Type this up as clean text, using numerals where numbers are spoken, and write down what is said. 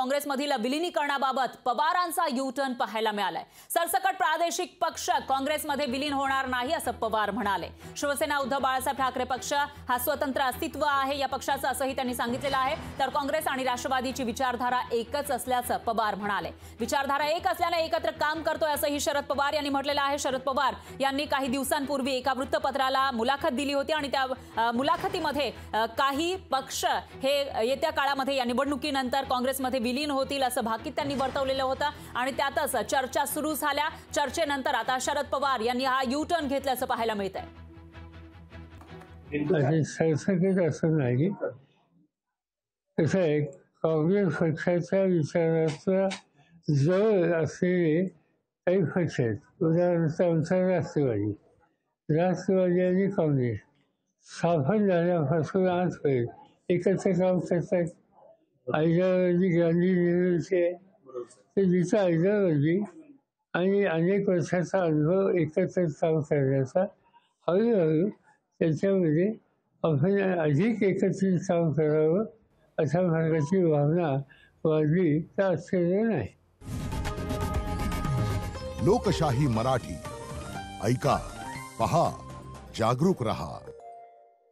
काँग्रेसमधील विलीनीकरणाबाबत पवारांचा यू-टर्न पाहायला मिळालाय। सरसकट प्रादेशिक पक्ष काँग्रेसमध्ये विलीन होणार नाही असं पवार म्हणाले। शिवसेना उद्धव बाळासाहेब ठाकरे पक्ष हा स्वतंत्र अस्तित्व आहे या पक्षाचं असंही त्यांनी सांगितलेलं आहे। तर काँग्रेस आणि राष्ट्रवादीची विचारधारा एकच असल्याचं पवार म्हणाले। विचारधारा एक असल्याने एकत्र काम करतोय असंही शरद पवार यांनी म्हटलेलं आहे। शरद पवार यांनी काही दिवसांपूर्वी एका वृत्तपत्राला मुलाखत दिली होती आणि त्या मुलाखतीमध्ये काही पक्ष हे येत्या काळामध्ये या निवडणुकीनंतर काँग्रेसमध्ये विलीन होतील असं भाकीत त्यांनी वर्तवलेलं होतं आणि त्यातच चर्चा सुरू झाल्या। चर्चेनंतर आता शरद पवार यांनी हा यू-टर्न घेतल्याचं पाहायला मिळतंय। सरसकट असं नाही, कसं आहे, काँग्रेस पक्षाच्या विचाराचा जवळ असलेले काही पक्ष आहेत। उदाहरणार्थ आमचा राष्ट्रवादी आणि काँग्रेस स्थापन झाल्यापासून आजपर्यंत एकत्र काम करतात। आयडिओलॉजी गांधी नेहरूची आहे, ते जिथं आयडिओलॉजी आणि अनेक वर्षाचा अनुभव एकत्र काम करण्याचा, हळूहळू त्याच्यामध्ये आपण अधिक एकत्रित काम करावं अशा प्रकारची भावना वाढली तर आश्चर्य नाही। लोकशाही मराठी ऐका, पहा, जागरूक रहा।